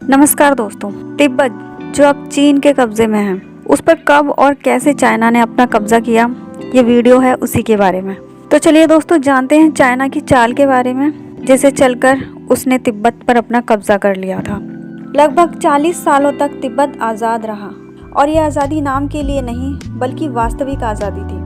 नमस्कार दोस्तों। तिब्बत जो अब चीन के कब्जे में है, उस पर कब और कैसे चाइना ने अपना कब्जा किया, ये वीडियो है उसी के बारे में। तो चलिए दोस्तों जानते हैं चाइना की चाल के बारे में, जिसे चलकर उसने तिब्बत पर अपना कब्जा कर लिया था। लगभग 40 सालों तक तिब्बत आज़ाद रहा और ये आज़ादी नाम के लिए नहीं बल्कि वास्तविक आज़ादी थी।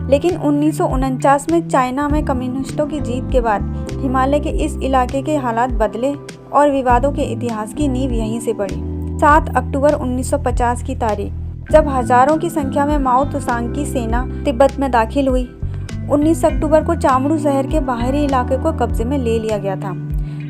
लेकिन 1949 में चाइना में कम्युनिस्टों की जीत के बाद हिमालय के इस इलाके के हालात बदले और विवादों के इतिहास की नींव यहीं से पड़ी। 7 अक्टूबर 1950 की तारीख, जब हजारों की संख्या में माओ तुसांग की सेना तिब्बत में दाखिल हुई। 19 अक्टूबर को चामड़ू शहर के बाहरी इलाके को कब्जे में ले लिया गया था।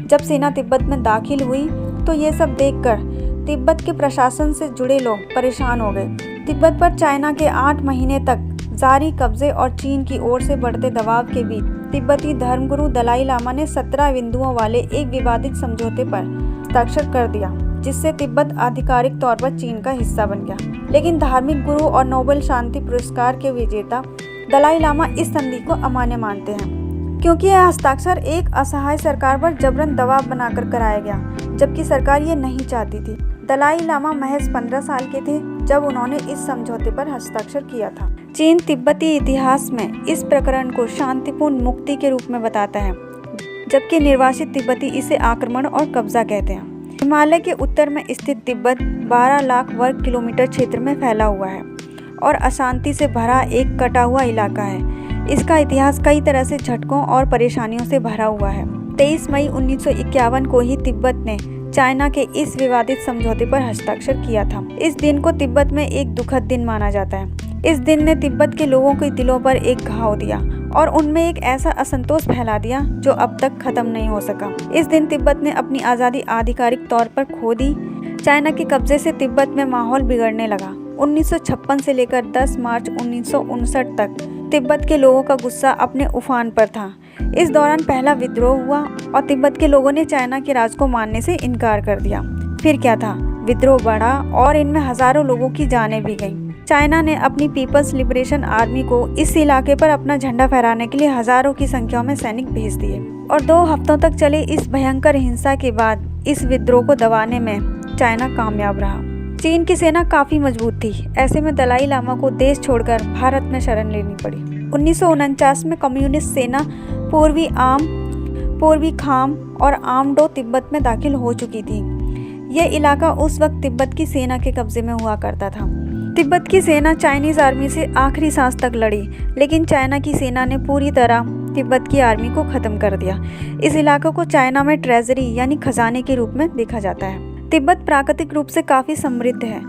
जब सेना तिब्बत में दाखिल हुई तो ये सब देखकर तिब्बत के प्रशासन से जुड़े लोग परेशान हो गए। तिब्बत पर चाइना के 8 महीने तक जारी कब्जे और चीन की ओर से बढ़ते दबाव के बीच तिब्बती धर्मगुरु दलाई लामा ने 17 बिंदुओं वाले एक विवादित समझौते पर हस्ताक्षर कर दिया, जिससे तिब्बत आधिकारिक तौर पर चीन का हिस्सा बन गया। लेकिन धार्मिक गुरु और नोबेल शांति पुरस्कार के विजेता दलाई लामा इस संधि को अमान्य मानते हैं, क्योंकि यह हस्ताक्षर एक असहाय सरकार पर जबरन दबाव बनाकर कराया गया, जबकि सरकार ये नहीं चाहती थी। दलाई लामा महज 15 साल के थे जब उन्होंने इस समझौते पर हस्ताक्षर किया था। चीन तिब्बती इतिहास में इस प्रकरण को शांतिपूर्ण मुक्ति के रूप में बताता है, जबकि निर्वासित तिब्बती इसे आक्रमण और कब्जा कहते हैं। हिमालय के उत्तर में स्थित तिब्बत 12 लाख वर्ग किलोमीटर क्षेत्र में फैला हुआ है और अशांति से भरा एक कटा हुआ इलाका है। इसका इतिहास कई तरह से झटकों और परेशानियों से भरा हुआ है। 23 मई 1951 को ही तिब्बत ने चाइना के इस विवादित समझौते पर हस्ताक्षर किया था। इस दिन को तिब्बत में एक दुखद दिन माना जाता है। इस दिन ने तिब्बत के लोगों के दिलों पर एक घाव दिया और उनमें एक ऐसा असंतोष फैला दिया जो अब तक खत्म नहीं हो सका। इस दिन तिब्बत ने अपनी आज़ादी आधिकारिक तौर पर खो दी। चाइना के कब्जे से तिब्बत में माहौल बिगड़ने लगा। 1956 से लेकर 10 मार्च 1959 तक तिब्बत के लोगों का गुस्सा अपने उफान पर था। इस दौरान पहला विद्रोह हुआ और तिब्बत के लोगों ने चाइना के राज को मानने से इनकार कर दिया। फिर क्या था, विद्रोह बढ़ा और इनमें हजारों लोगों की जानें भी गईं। चाइना ने अपनी पीपल्स लिबरेशन आर्मी को इस इलाके पर अपना झंडा फहराने के लिए हजारों की संख्या में सैनिक भेज दिए और 2 हफ्तों तक चले इस भयंकर हिंसा के बाद इस विद्रोह को दबाने में चाइना कामयाब रहा। चीन की सेना काफी मजबूत थी। ऐसे में दलाई लामा को देश छोड़कर भारत में शरण लेनी पड़ी। 1949 में कम्युनिस्ट सेना पूर्वी खाम और आमडो तिब्बत में दाखिल हो चुकी थी। यह इलाका उस वक्त तिब्बत की सेना के कब्जे में हुआ करता था। तिब्बत की सेना चाइनीज आर्मी से आखिरी सांस तक लड़ी, लेकिन चाइना की सेना ने पूरी तरह तिब्बत की आर्मी को खत्म कर दिया। इस इलाके को चाइना में ट्रेजरी यानी खजाने के रूप में देखा जाता है। तिब्बत प्राकृतिक रूप से काफी समृद्ध है।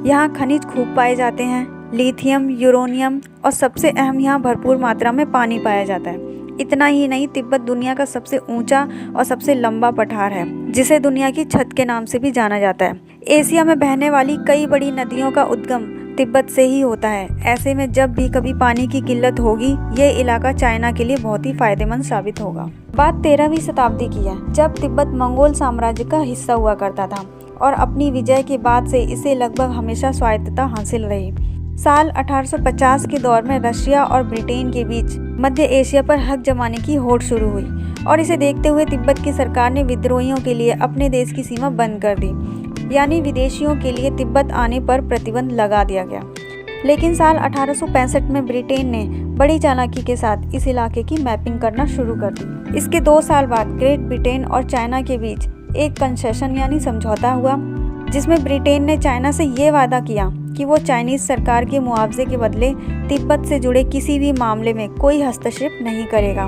यहाँ खनिज खूब पाए जाते हैं, लिथियम, यूरेनियम और सबसे अहम यहाँ भरपूर मात्रा में पानी पाया जाता है। इतना ही नहीं, तिब्बत दुनिया का सबसे ऊंचा और सबसे लंबा पठार है, जिसे दुनिया की छत के नाम से भी जाना जाता है। एशिया में बहने वाली कई बड़ी नदियों का उद्गम तिब्बत से ही होता है। ऐसे में जब भी कभी पानी की किल्लत होगी, यह इलाका चाइना के लिए बहुत ही फायदेमंद साबित होगा। बात 13वीं शताब्दी की है, जब तिब्बत मंगोल साम्राज्य का हिस्सा हुआ करता था और अपनी विजय के बाद से इसे लगभग हमेशा स्वायत्तता हासिल रही। साल 1850 के दौर में रशिया और ब्रिटेन के बीच मध्य एशिया पर हक जमाने की होड़ शुरू हुई और इसे देखते हुए तिब्बत की सरकार ने विद्रोहियों के लिए अपने देश की सीमा बंद कर दी, यानी विदेशियों के लिए तिब्बत आने पर प्रतिबंध लगा दिया गया। लेकिन साल 1865 में ब्रिटेन ने बड़ी चालाकी के साथ इस इलाके की मैपिंग करना शुरू कर दी। इसके 2 साल बाद ग्रेट ब्रिटेन और चाइना के बीच एक कंसेशन यानी समझौता हुआ, जिसमें ब्रिटेन ने चाइना से ये वादा किया कि वो चाइनीज सरकार के मुआवजे के बदले तिब्बत से जुड़े किसी भी मामले में कोई हस्तक्षेप नहीं करेगा।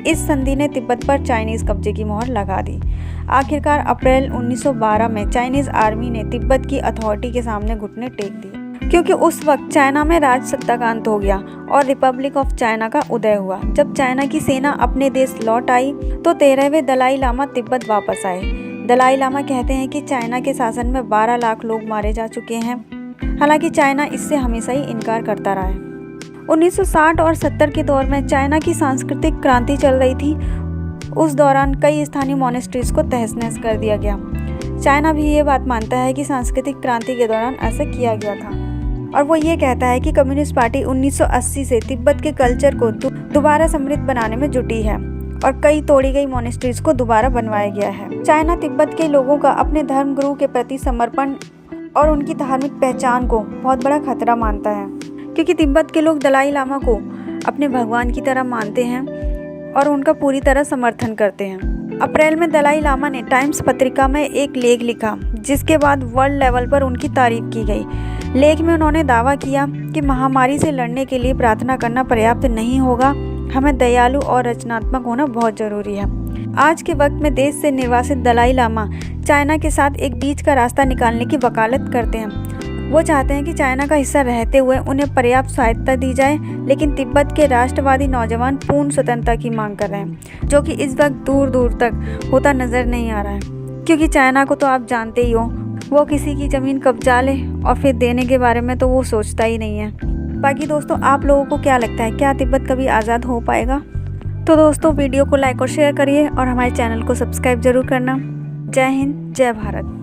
इस संधि ने तिब्बत पर चाइनीज कब्जे की मोहर लगा दी। आखिरकार अप्रैल 1912 में चाइनीज आर्मी ने तिब्बत की अथॉरिटी के सामने घुटने टेक दिए, क्योंकि उस वक्त चाइना में राज सत्ता का अंत हो गया और रिपब्लिक ऑफ चाइना का उदय हुआ। जब चाइना की सेना अपने देश लौट आई तो 13वें दलाई लामा तिब्बत वापस आए। दलाई लामा कहते हैं कि चाइना के शासन में 12 लाख लोग मारे जा चुके हैं। हालांकि चाइना इससे हमेशा ही इनकार करता रहा है। 1960 और 70 के दौर में चाइना की सांस्कृतिक क्रांति चल रही थी। उस दौरान कई स्थानीय मॉनेस्ट्रीज को तहस-नहस कर दिया गया। चाइना भी ये बात मानता है कि सांस्कृतिक क्रांति के दौरान ऐसा किया गया था और वो ये कहता है कि कम्युनिस्ट पार्टी 1980 से तिब्बत के कल्चर को दोबारा समृद्ध बनाने में जुटी है और कई तोड़ी गई मोनेस्ट्रीज को दोबारा बनवाया गया है। चाइना तिब्बत के लोगों का अपने धर्म गुरु के प्रति समर्पण और उनकी धार्मिक पहचान को बहुत बड़ा खतरा मानता है, क्योंकि तिब्बत के लोग दलाई लामा को अपने भगवान की तरह मानते हैं और उनका पूरी तरह समर्थन करते हैं। अप्रैल में दलाई लामा ने टाइम्स पत्रिका में एक लेख लिखा, जिसके बाद वर्ल्ड लेवल पर उनकी तारीफ की गई। लेख में उन्होंने दावा किया कि महामारी से लड़ने के लिए प्रार्थना करना पर्याप्त नहीं होगा, हमें दयालु और रचनात्मक होना बहुत ज़रूरी है। आज के वक्त में देश से निर्वासित दलाई लामा चाइना के साथ एक बीच का रास्ता निकालने की वकालत करते हैं। वो चाहते हैं कि चाइना का हिस्सा रहते हुए उन्हें पर्याप्त स्वायत्तता दी जाए, लेकिन तिब्बत के राष्ट्रवादी नौजवान पूर्ण स्वतंत्रता की मांग कर रहे हैं, जो कि इस वक्त दूर दूर तक होता नज़र नहीं आ रहा है। क्योंकि चाइना को तो आप जानते ही हो, वो किसी की ज़मीन कब्जा ले और फिर देने के बारे में तो वो सोचता ही नहीं है। बाकी दोस्तों, आप लोगों को क्या लगता है, क्या तिब्बत कभी आज़ाद हो पाएगा? तो दोस्तों, वीडियो को लाइक और शेयर करिए और हमारे चैनल को सब्सक्राइब जरूर करना। जय हिंद, जय भारत।